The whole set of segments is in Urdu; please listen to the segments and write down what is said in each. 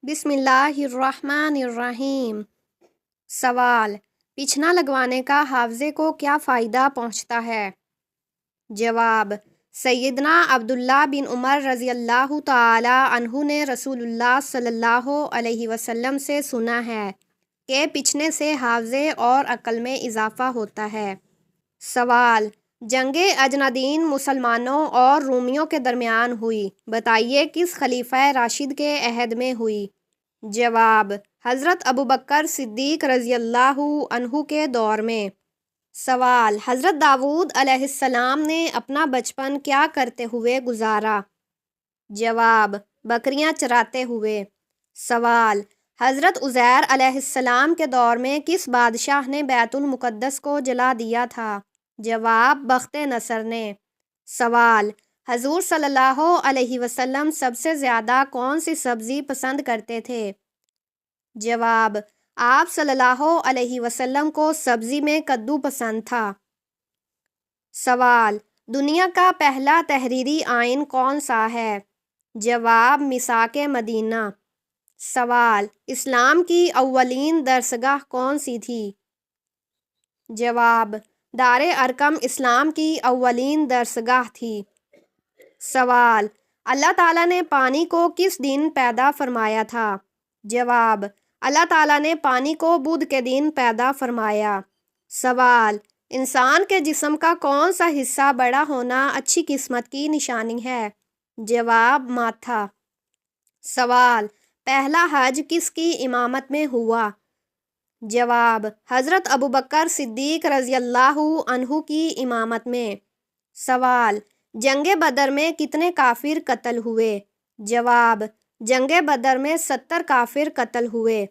بسم اللہ الرحمن الرحیم۔ سوال: بچھنا لگوانے کا حافظے کو کیا فائدہ پہنچتا ہے؟ جواب: سیدنا عبداللہ بن عمر رضی اللہ تعالی عنہ نے رسول اللہ صلی اللہ علیہ وسلم سے سنا ہے کہ بچھنے سے حافظے اور عقل میں اضافہ ہوتا ہے۔ سوال: جنگ اجنادین مسلمانوں اور رومیوں کے درمیان ہوئی، بتائیے کس خلیفہ راشد کے عہد میں ہوئی؟ جواب: حضرت ابوبکر صدیق رضی اللہ عنہ کے دور میں۔ سوال: حضرت داؤد علیہ السلام نے اپنا بچپن کیا کرتے ہوئے گزارا؟ جواب: بکریاں چراتے ہوئے۔ سوال: حضرت عزیر علیہ السلام کے دور میں کس بادشاہ نے بیت المقدس کو جلا دیا تھا؟ جواب: بخت نصر نے۔ سوال: حضور صلی اللہ علیہ وسلم سب سے زیادہ کون سی سبزی پسند کرتے تھے؟ جواب: آپ صلی اللہ علیہ وسلم کو سبزی میں کدو پسند تھا۔ سوال: دنیا کا پہلا تحریری آئین کون سا ہے؟ جواب: میثاق مدینہ۔ سوال: اسلام کی اولین درسگاہ کون سی تھی؟ جواب: دار ارقم اسلام کی اولین درسگاہ تھی۔ سوال: اللہ تعالیٰ نے پانی کو کس دن پیدا فرمایا تھا؟ جواب: اللہ تعالیٰ نے پانی کو بدھ کے دن پیدا فرمایا۔ سوال: انسان کے جسم کا کون سا حصہ بڑا ہونا اچھی قسمت کی نشانی ہے؟ جواب: ماتھا۔ سوال: پہلا حج کس کی امامت میں ہوا؟ جواب: حضرت ابوبکر صدیق رضی اللہ عنہ کی امامت میں۔ سوال: جنگ بدر میں کتنے کافر قتل ہوئے؟ جواب: جنگ بدر میں 70 کافر قتل ہوئے۔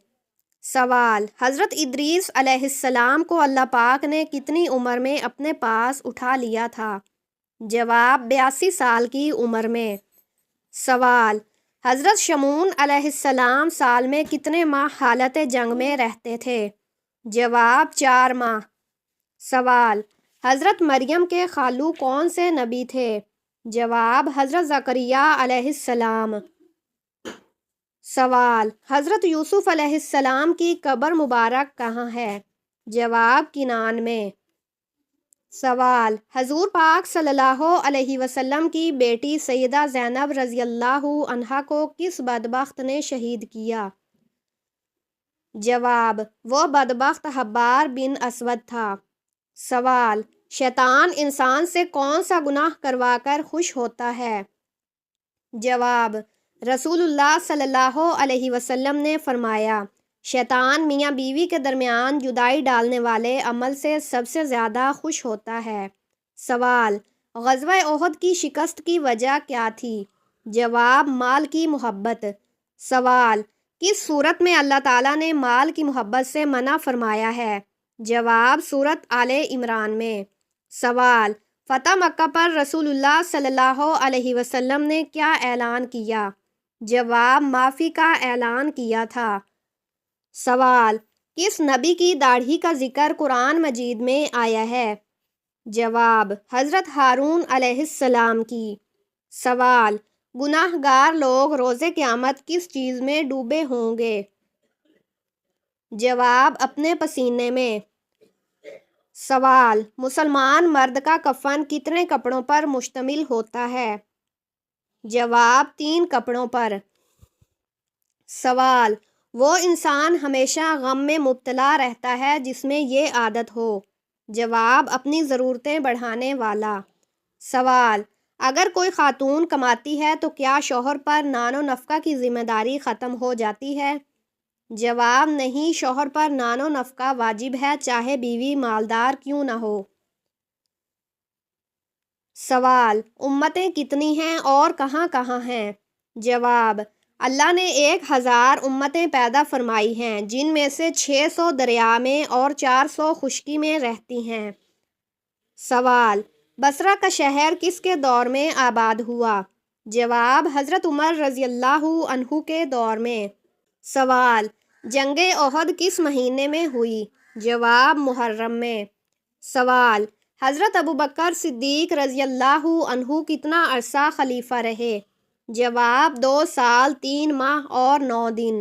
سوال: حضرت ادریس علیہ السلام کو اللہ پاک نے کتنی عمر میں اپنے پاس اٹھا لیا تھا؟ جواب: 82 سال کی عمر میں۔ سوال: حضرت شمعون علیہ السلام سال میں کتنے ماہ حالت جنگ میں رہتے تھے؟ جواب: 4 ماہ۔ سوال: حضرت مریم کے خالو کون سے نبی تھے؟ جواب: حضرت زکریا علیہ السلام۔ سوال: حضرت یوسف علیہ السلام کی قبر مبارک کہاں ہے؟ جواب: کنعان میں۔ سوال: حضور پاک صلی اللہ علیہ وسلم کی بیٹی سیدہ زینب رضی اللہ عنہا کو کس بدبخت نے شہید کیا؟ جواب: وہ بدبخت حبار بن اسود تھا۔ سوال: شیطان انسان سے کون سا گناہ کروا کر خوش ہوتا ہے؟ جواب: رسول اللہ صلی اللہ علیہ وسلم نے فرمایا، شیطان میاں بیوی کے درمیان جدائی ڈالنے والے عمل سے سب سے زیادہ خوش ہوتا ہے۔ سوال: غزوہ احد کی شکست کی وجہ کیا تھی؟ جواب: مال کی محبت۔ سوال: کس سورت میں اللہ تعالیٰ نے مال کی محبت سے منع فرمایا ہے؟ جواب: سورت آل عمران میں۔ سوال: فتح مکہ پر رسول اللہ صلی اللہ علیہ وسلم نے کیا اعلان کیا؟ جواب: معافی کا اعلان کیا تھا۔ سوال: کس نبی کی داڑھی کا ذکر قرآن مجید میں آیا ہے؟ جواب: حضرت ہارون علیہ السلام کی۔ سوال: گناہ گار لوگ روز قیامت کس چیز میں ڈوبے ہوں گے؟ جواب: اپنے پسینے میں۔ سوال: مسلمان مرد کا کفن کتنے کپڑوں پر مشتمل ہوتا ہے؟ جواب: 3 کپڑوں پر۔ سوال: وہ انسان ہمیشہ غم میں مبتلا رہتا ہے جس میں یہ عادت ہو؟ جواب: اپنی ضرورتیں بڑھانے والا۔ سوال: اگر کوئی خاتون کماتی ہے تو کیا شوہر پر نان و نفقہ کی ذمہ داری ختم ہو جاتی ہے؟ جواب: نہیں، شوہر پر نان و نفقہ واجب ہے، چاہے بیوی مالدار کیوں نہ ہو۔ سوال: امتیں کتنی ہیں اور کہاں کہاں ہیں؟ جواب: اللہ نے 1000 امتیں پیدا فرمائی ہیں، جن میں سے 600 دریا میں اور 400 خشکی میں رہتی ہیں۔ سوال: بصرہ کا شہر کس کے دور میں آباد ہوا؟ جواب: حضرت عمر رضی اللہ عنہ کے دور میں۔ سوال: جنگ احد کس مہینے میں ہوئی؟ جواب: محرم میں۔ سوال: حضرت ابوبکر صدیق رضی اللہ عنہ کتنا عرصہ خلیفہ رہے؟ جواب 2 سال 3 ماہ اور 9 دن۔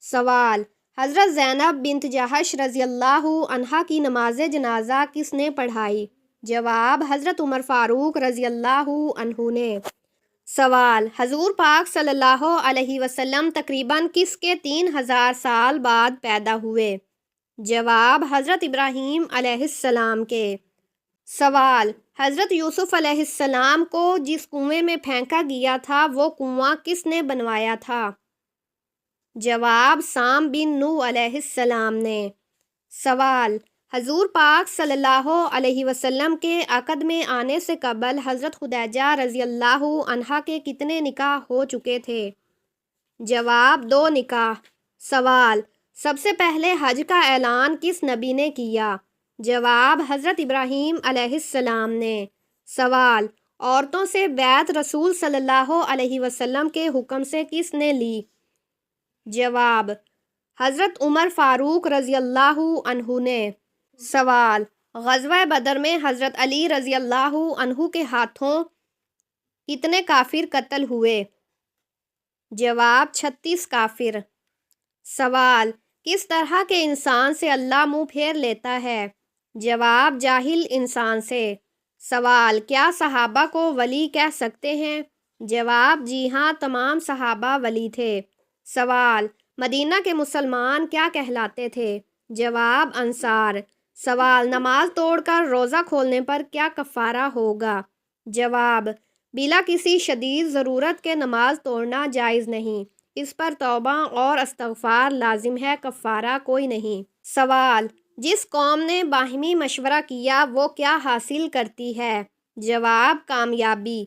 سوال حضرت زینب بنت جحش رضی اللہ عنہا کی نماز جنازہ کس نے پڑھائی؟ جواب حضرت عمر فاروق رضی اللہ عنہ نے۔ سوال حضور پاک صلی اللہ علیہ وسلم تقریباً کس کے 3000 سال بعد پیدا ہوئے؟ جواب حضرت ابراہیم علیہ السلام کے۔ سوال حضرت یوسف علیہ السلام کو جس کنویں میں پھینکا گیا تھا وہ کنواں کس نے بنوایا تھا؟ جواب سام بن نوح علیہ السلام نے۔ سوال حضور پاک صلی اللہ علیہ وسلم کے عقد میں آنے سے قبل حضرت خدیجہ رضی اللہ عنہا کے کتنے نکاح ہو چکے تھے؟ جواب 2 نکاح۔ سوال سب سے پہلے حج کا اعلان کس نبی نے کیا؟ جواب حضرت ابراہیم علیہ السلام نے۔ سوال عورتوں سے بیعت رسول صلی اللہ علیہ وسلم کے حکم سے کس نے لی؟ جواب حضرت عمر فاروق رضی اللہ عنہ نے۔ سوال غزوہ بدر میں حضرت علی رضی اللہ عنہ کے ہاتھوں کتنے کافر قتل ہوئے؟ جواب 36 کافر۔ سوال کس طرح کے انسان سے اللہ منہ پھیر لیتا ہے؟ جواب جاہل انسان سے۔ سوال کیا صحابہ کو ولی کہہ سکتے ہیں؟ جواب جی ہاں، تمام صحابہ ولی تھے۔ سوال مدینہ کے مسلمان کیا کہلاتے تھے؟ جواب انصار۔ سوال نماز توڑ کر روزہ کھولنے پر کیا کفارہ ہوگا؟ جواب بلا کسی شدید ضرورت کے نماز توڑنا جائز نہیں، اس پر توبہ اور استغفار لازم ہے، کفارہ کوئی نہیں۔ سوال جس قوم نے باہمی مشورہ کیا وہ کیا حاصل کرتی ہے؟ جواب کامیابی۔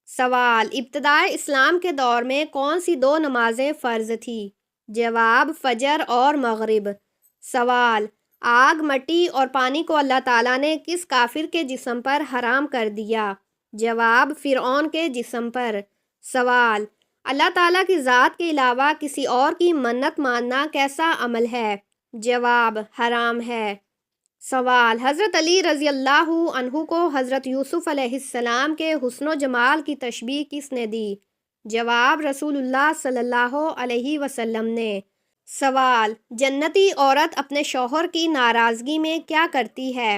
سوال ابتدائے اسلام کے دور میں کون سی 2 نمازیں فرض تھی؟ جواب فجر اور مغرب۔ سوال آگ، مٹی اور پانی کو اللہ تعالیٰ نے کس کافر کے جسم پر حرام کر دیا؟ جواب فرعون کے جسم پر۔ سوال اللہ تعالیٰ کی ذات کے علاوہ کسی اور کی منت ماننا کیسا عمل ہے؟ جواب حرام ہے۔ سوال حضرت علی رضی اللہ عنہ کو حضرت یوسف علیہ السلام کے حسن و جمال کی تشبیہ کس نے دی؟ جواب رسول اللہ صلی اللہ علیہ وسلم نے۔ سوال جنتی عورت اپنے شوہر کی ناراضگی میں کیا کرتی ہے؟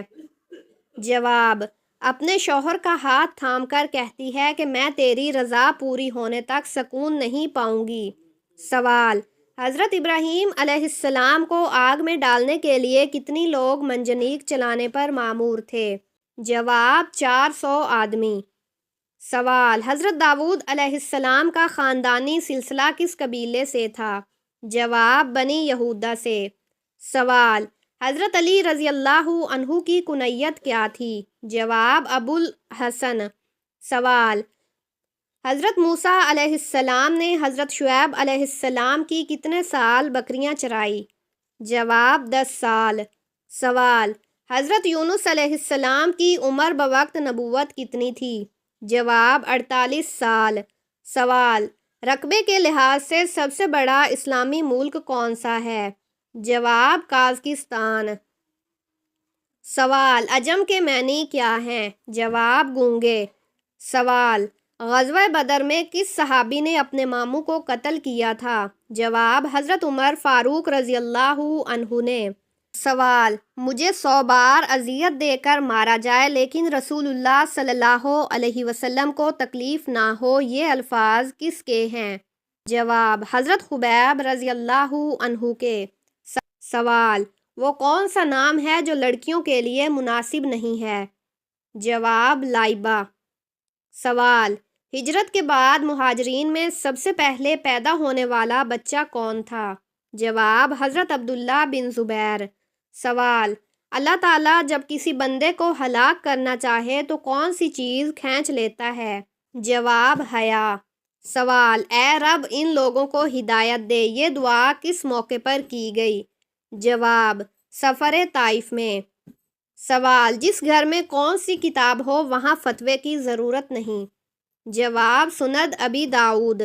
جواب اپنے شوہر کا ہاتھ تھام کر کہتی ہے کہ میں تیری رضا پوری ہونے تک سکون نہیں پاؤں گی۔ سوال حضرت ابراہیم علیہ السلام کو آگ میں ڈالنے کے لیے کتنی لوگ منجنیق چلانے پر مامور تھے؟ جواب 400 آدمی۔ سوال حضرت داؤد علیہ السلام کا خاندانی سلسلہ کس قبیلے سے تھا؟ جواب بنی یہودا سے۔ سوال حضرت علی رضی اللہ عنہ کی کنیت کیا تھی؟ جواب ابو الحسن۔ سوال حضرت موسیٰ علیہ السلام نے حضرت شعیب علیہ السلام کی کتنے سال بکریاں چرائی؟ جواب 10 سال۔ سوال حضرت یونس علیہ السلام کی عمر بوقت نبوت کتنی تھی؟ جواب 48 سال۔ سوال رقبے کے لحاظ سے سب سے بڑا اسلامی ملک کون سا ہے؟ جواب قازقستان۔ سوال عجم کے معنی کیا ہیں؟ جواب گونگے۔ سوال غزوہ بدر میں کس صحابی نے اپنے ماموں کو قتل کیا تھا؟ جواب حضرت عمر فاروق رضی اللہ عنہ نے۔ سوال مجھے 100 بار اذیت دے کر مارا جائے لیکن رسول اللہ صلی اللہ علیہ وسلم کو تکلیف نہ ہو، یہ الفاظ کس کے ہیں؟ جواب حضرت خبیب رضی اللہ عنہ کے۔ سوال وہ کون سا نام ہے جو لڑکیوں کے لیے مناسب نہیں ہے؟ جواب لائبہ۔ سوال ہجرت کے بعد مہاجرین میں سب سے پہلے پیدا ہونے والا بچہ کون تھا؟ جواب حضرت عبداللہ بن زبیر۔ سوال اللہ تعالیٰ جب کسی بندے کو ہلاک کرنا چاہے تو کون سی چیز کھینچ لیتا ہے؟ جواب حیا۔ سوال اے رب ان لوگوں کو ہدایت دے، یہ دعا کس موقع پر کی گئی؟ جواب سفر طائف میں۔ سوال جس گھر میں کون سی کتاب ہو وہاں فتوے کی ضرورت نہیں؟ جواب سند ابی داؤد۔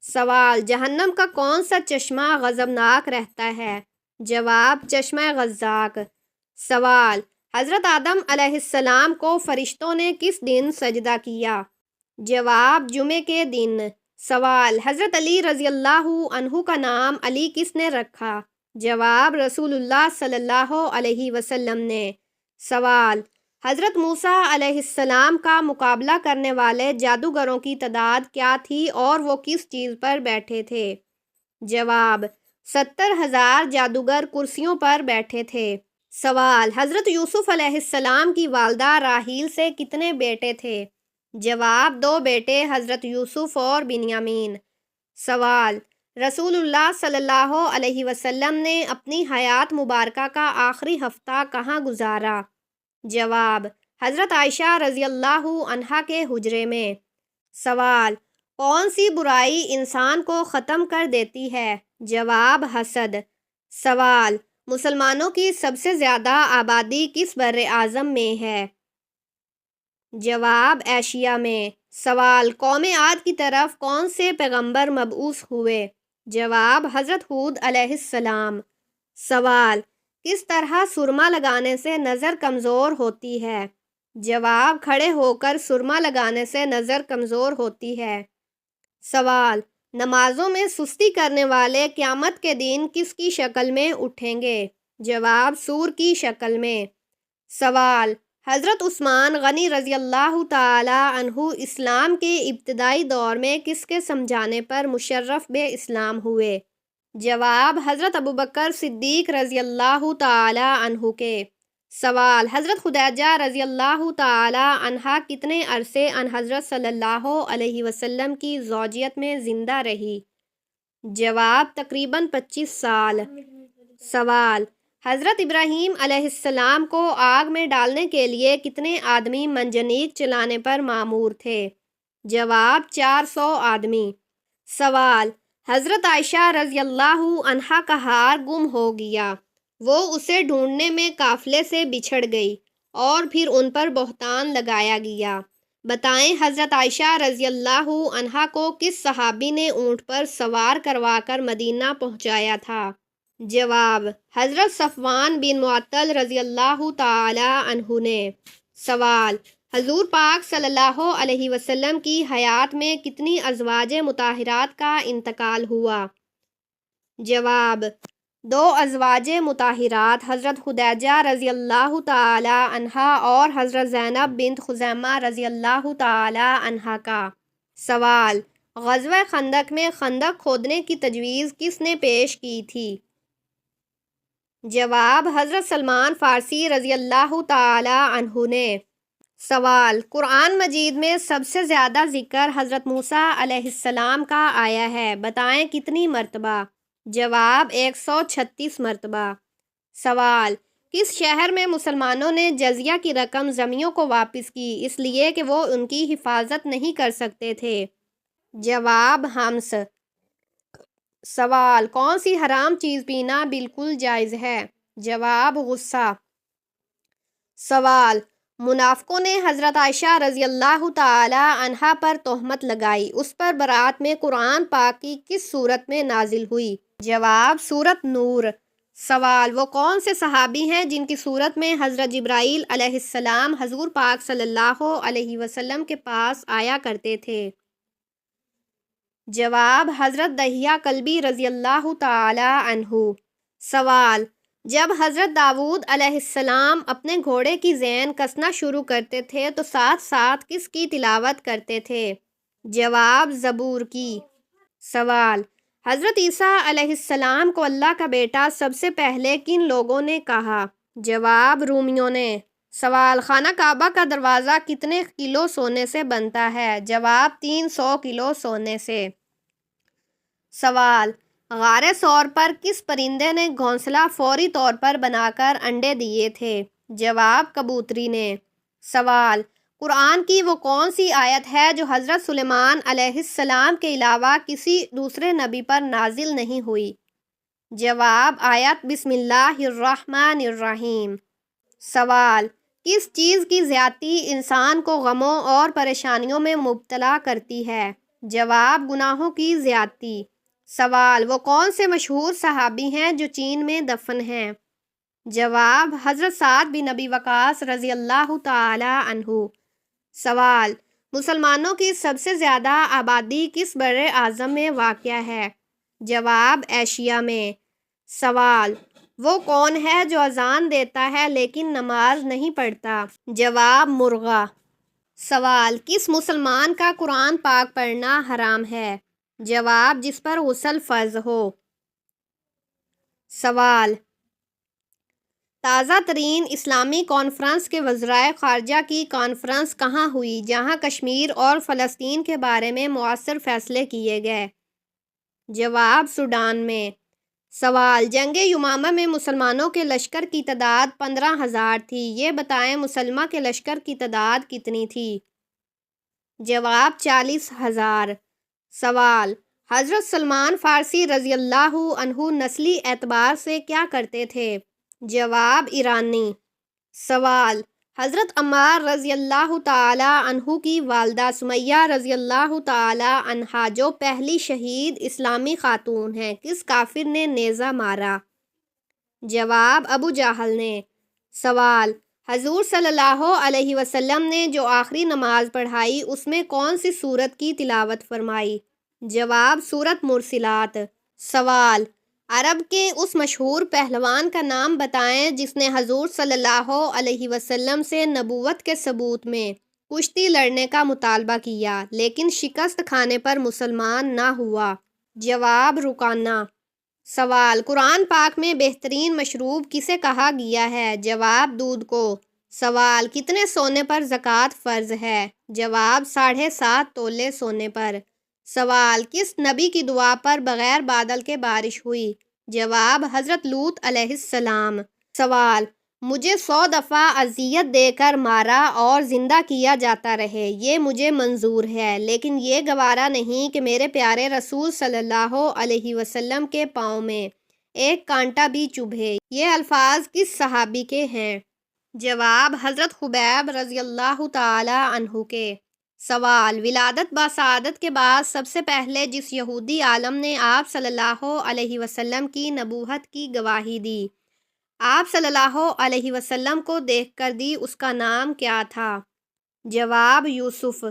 سوال جہنم کا کون سا چشمہ غضبناک رہتا ہے؟ جواب چشمہ غزاق۔ سوال حضرت آدم علیہ السلام کو فرشتوں نے کس دن سجدہ کیا؟ جواب جمعے کے دن۔ سوال: حضرت علی رضی اللہ عنہ کا نام علی کس نے رکھا؟ جواب: رسول اللہ صلی اللہ علیہ وسلم نے۔ سوال: حضرت موسیٰ علیہ السلام کا مقابلہ کرنے والے جادوگروں کی تعداد کیا تھی اور وہ کس چیز پر بیٹھے تھے؟ جواب: 70,000 جادوگر کرسیوں پر بیٹھے تھے۔ سوال: حضرت یوسف علیہ السلام کی والدہ راحیل سے کتنے بیٹے تھے؟ جواب: 2 بیٹے، حضرت یوسف اور بنیامین۔ سوال: رسول اللہ صلی اللہ علیہ وسلم نے اپنی حیات مبارکہ کا آخری ہفتہ کہاں گزارا؟ جواب: حضرت عائشہ رضی اللہ عنہا کے حجرے میں۔ سوال: کون سی برائی انسان کو ختم کر دیتی ہے؟ جواب: حسد۔ سوال: مسلمانوں کی سب سے زیادہ آبادی کس بر اعظم میں ہے؟ جواب: ایشیا میں۔ سوال: قوم عاد کی طرف کون سے پیغمبر مبعوث ہوئے؟ جواب: حضرت ہود علیہ السلام۔ سوال: کس طرح سرما لگانے سے نظر کمزور ہوتی ہے؟ جواب: کھڑے ہو کر سرما لگانے سے نظر کمزور ہوتی ہے۔ سوال: نمازوں میں سستی کرنے والے قیامت کے دن کس کی شکل میں اٹھیں گے؟ جواب: سور کی شکل میں۔ سوال: حضرت عثمان غنی رضی اللہ تعالی عنہ اسلام کے ابتدائی دور میں کس کے سمجھانے پر مشرف بے اسلام ہوئے؟ جواب: حضرت ابوبکر صدیق رضی اللہ تعالی عنہ کے۔ سوال: حضرت خدیجہ رضی اللہ تعالی عنہا کتنے عرصے ان حضرت صلی اللہ علیہ وسلم کی زوجیت میں زندہ رہی؟ جواب: تقریباً 25 سال۔ سوال: حضرت ابراہیم علیہ السلام کو آگ میں ڈالنے کے لیے کتنے آدمی منجنیق چلانے پر مامور تھے؟ جواب: 400 آدمی۔ سوال: حضرت عائشہ رضی اللہ عنہا کا ہار گم ہو گیا، وہ اسے ڈھونڈنے میں قافلے سے بچھڑ گئی اور پھر ان پر بہتان لگایا گیا، بتائیں حضرت عائشہ رضی اللہ عنہا کو کس صحابی نے اونٹ پر سوار کروا کر مدینہ پہنچایا تھا؟ جواب: حضرت صفوان بن معطل رضی اللہ تعالی عنہ نے۔ سوال: حضور پاک صلی اللہ علیہ وسلم کی حیات میں کتنی ازواج مطہرات کا انتقال ہوا؟ جواب: 2 ازواج مطہرات، حضرت خدیجہ رضی اللہ تعالی عنہا اور حضرت زینب بنت خزیمہ رضی اللہ تعالی عنہا کا۔ سوال: غزوہ خندق میں خندق کھودنے کی تجویز کس نے پیش کی تھی؟ جواب: حضرت سلمان فارسی رضی اللہ تعالی عنہ نے۔ سوال: قرآن مجید میں سب سے زیادہ ذکر حضرت موسیٰ علیہ السلام کا آیا ہے، بتائیں کتنی مرتبہ؟ جواب: 136 مرتبہ۔ سوال: کس شہر میں مسلمانوں نے جزیہ کی رقم ذمیوں کو واپس کی اس لیے کہ وہ ان کی حفاظت نہیں کر سکتے تھے؟ جواب: حمص۔ سوال: کون سی حرام چیز پینا بالکل جائز ہے؟ جواب: غصہ۔ سوال: منافقوں نے حضرت عائشہ رضی اللہ تعالی عنہا پر تہمت لگائی، اس پر برات میں قرآن پاک کی کس صورت میں نازل ہوئی؟ جواب: سورۃ نور۔ سوال: وہ کون سے صحابی ہیں جن کی صورت میں حضرت جبرائیل علیہ السلام حضور پاک صلی اللہ علیہ وسلم کے پاس آیا کرتے تھے؟ جواب: حضرت دحیہ کلبی رضی اللہ تعالی عنہ۔ سوال: جب حضرت داؤد علیہ السلام اپنے گھوڑے کی زین کسنا شروع کرتے تھے تو ساتھ ساتھ کس کی تلاوت کرتے تھے؟ جواب: زبور کی۔ سوال: حضرت عیسیٰ علیہ السلام کو اللہ کا بیٹا سب سے پہلے کن لوگوں نے کہا؟ جواب: رومیوں نے۔ سوال: خانہ کعبہ کا دروازہ کتنے کلو سونے سے بنتا ہے؟ جواب: 300 کلو سونے سے۔ سوال: غار ثور پر کس پرندے نے گھونسلہ فوری طور پر بنا کر انڈے دیے تھے؟ جواب: کبوتری نے۔ سوال: قرآن کی وہ کون سی آیت ہے جو حضرت سلیمان علیہ السلام کے علاوہ کسی دوسرے نبی پر نازل نہیں ہوئی؟ جواب: آیت بسم اللہ الرحمن الرحیم۔ سوال: کس چیز کی زیادتی انسان کو غموں اور پریشانیوں میں مبتلا کرتی ہے؟ جواب: گناہوں کی زیادتی۔ سوال: وہ کون سے مشہور صحابی ہیں جو چین میں دفن ہیں؟ جواب: حضرت سعد بن ابی وقاص رضی اللہ تعالی عنہ۔ سوال: مسلمانوں کی سب سے زیادہ آبادی کس بر اعظم میں واقع ہے؟ جواب: ایشیا میں۔ سوال: وہ کون ہے جو اذان دیتا ہے لیکن نماز نہیں پڑھتا؟ جواب: مرغا۔ سوال: کس مسلمان کا قرآن پاک پڑھنا حرام ہے؟ جواب: جس پر غسل فرض ہو۔ سوال: تازہ ترین اسلامی کانفرنس کے وزرائے خارجہ کی کانفرنس کہاں ہوئی جہاں کشمیر اور فلسطین کے بارے میں مؤثر فیصلے کیے گئے؟ جواب: سوڈان میں۔ سوال: جنگ یمامہ میں مسلمانوں کے لشکر کی تعداد 15,000 تھی، یہ بتائیں مسلمہ کے لشکر کی تعداد کتنی تھی؟ جواب: 40,000۔ سوال: حضرت سلمان فارسی رضی اللہ عنہ نسلی اعتبار سے کیا کرتے تھے؟ جواب: ایرانی۔ سوال: حضرت عمار رضی اللہ تعالی عنہ کی والدہ سمیہ رضی اللہ تعالی عنہا جو پہلی شہید اسلامی خاتون ہیں، کس کافر نے نیزہ مارا؟ جواب: ابو جہل نے۔ سوال: حضور صلی اللہ علیہ وسلم نے جو آخری نماز پڑھائی اس میں کون سی سورت کی تلاوت فرمائی؟ جواب: سورۃ مرسلات۔ سوال: عرب کے اس مشہور پہلوان کا نام بتائیں جس نے حضور صلی اللہ علیہ وسلم سے نبوت کے ثبوت میں کشتی لڑنے کا مطالبہ کیا لیکن شکست کھانے پر مسلمان نہ ہوا؟ جواب: رکانہ۔ سوال: قرآن پاک میں بہترین مشروب کسے کہا گیا ہے؟ جواب: دودھ کو۔ سوال: کتنے سونے پر زکوٰۃ فرض ہے؟ جواب: 7.5 تولے سونے پر۔ سوال: کس نبی کی دعا پر بغیر بادل کے بارش ہوئی؟ جواب: حضرت لوط علیہ السلام۔ سوال: مجھے 100 دفعہ اذیت دے کر مارا اور زندہ کیا جاتا رہے، یہ مجھے منظور ہے، لیکن یہ گوارا نہیں کہ میرے پیارے رسول صلی اللہ علیہ وسلم کے پاؤں میں ایک کانٹا بھی چبھے، یہ الفاظ کس صحابی کے ہیں؟ جواب: حضرت خبیب رضی اللہ تعالی عنہ کے۔ سوال: ولادت بسعادت کے بعد سب سے پہلے جس یہودی عالم نے آپ صلی اللہ علیہ وسلم کی نبوت کی گواہی دی، آپ صلی اللہ علیہ وسلم کو دیکھ کر دی، اس کا نام کیا تھا؟ جواب: یوسف۔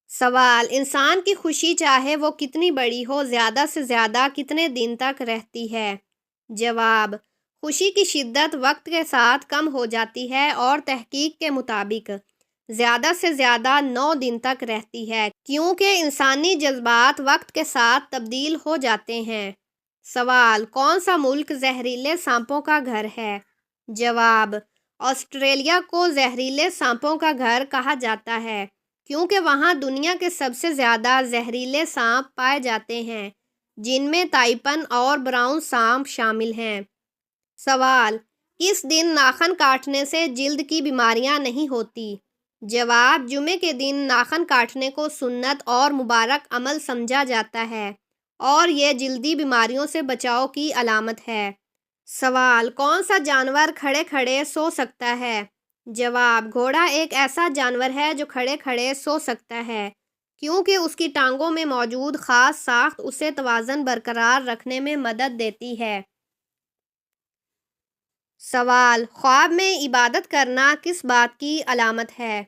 سوال: انسان کی خوشی چاہے وہ کتنی بڑی ہو زیادہ سے زیادہ کتنے دن تک رہتی ہے؟ جواب: خوشی کی شدت وقت کے ساتھ کم ہو جاتی ہے اور تحقیق کے مطابق زیادہ سے زیادہ 9 دن تک رہتی ہے، کیونکہ انسانی جذبات وقت کے ساتھ تبدیل ہو جاتے ہیں۔ سوال: کون سا ملک زہریلے سانپوں کا گھر ہے؟ جواب: آسٹریلیا کو زہریلے سانپوں کا گھر کہا جاتا ہے کیونکہ وہاں دنیا کے سب سے زیادہ زہریلے سانپ پائے جاتے ہیں، جن میں تائپن اور براؤن سانپ شامل ہیں۔ سوال: کس دن ناخن کاٹنے سے جلد کی بیماریاں نہیں ہوتی؟ جواب: جمعے کے دن ناخن کاٹنے کو سنت اور مبارک عمل سمجھا جاتا ہے اور یہ جلدی بیماریوں سے بچاؤ کی علامت ہے۔ سوال: کون سا جانور کھڑے کھڑے سو سکتا ہے؟ جواب: گھوڑا ایک ایسا جانور ہے جو کھڑے کھڑے سو سکتا ہے کیونکہ اس کی ٹانگوں میں موجود خاص ساخت اسے توازن برقرار رکھنے میں مدد دیتی ہے۔ سوال: خواب میں عبادت کرنا کس بات کی علامت ہے؟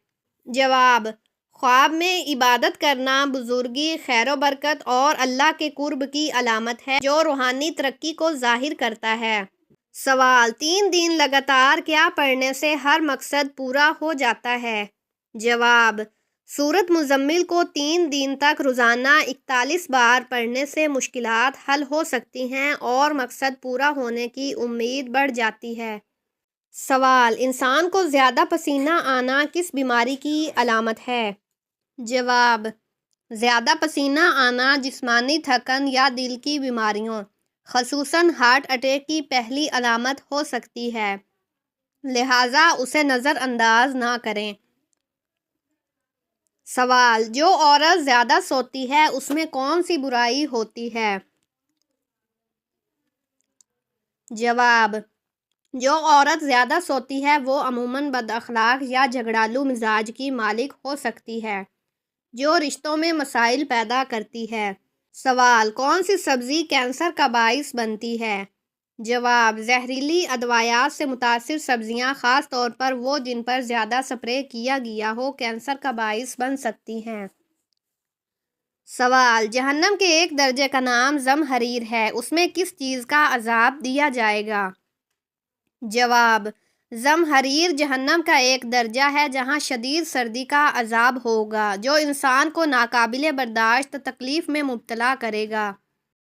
جواب: خواب میں عبادت کرنا بزرگی، خیر و برکت اور اللہ کے قرب کی علامت ہے جو روحانی ترقی کو ظاہر کرتا ہے۔ سوال: 3 دن لگاتار کیا پڑھنے سے ہر مقصد پورا ہو جاتا ہے؟ جواب: سورۃ مزمل کو 3 دن تک روزانہ 41 بار پڑھنے سے مشکلات حل ہو سکتی ہیں اور مقصد پورا ہونے کی امید بڑھ جاتی ہے۔ سوال: انسان کو زیادہ پسینہ آنا کس بیماری کی علامت ہے؟ جواب: زیادہ پسینہ آنا جسمانی تھکن یا دل کی بیماریوں، خصوصاً ہارٹ اٹیک کی پہلی علامت ہو سکتی ہے، لہٰذا اسے نظر انداز نہ کریں۔ سوال: جو عورت زیادہ سوتی ہے اس میں کون سی برائی ہوتی ہے؟ جواب: جو عورت زیادہ سوتی ہے وہ عموماً بد اخلاق یا جھگڑالو مزاج کی مالک ہو سکتی ہے جو رشتوں میں مسائل پیدا کرتی ہے۔ سوال: کون سی سبزی کینسر کا باعث بنتی ہے؟ جواب: زہریلی ادویات سے متاثر سبزیاں، خاص طور پر وہ جن پر زیادہ سپرے کیا گیا ہو، کینسر کا باعث بن سکتی ہیں۔ سوال: جہنم کے ایک درجے کا نام زمہریر ہے، اس میں کس چیز کا عذاب دیا جائے گا؟ جواب: زمہریر جہنم کا ایک درجہ ہے جہاں شدید سردی کا عذاب ہوگا، جو انسان کو ناقابل برداشت تکلیف میں مبتلا کرے گا۔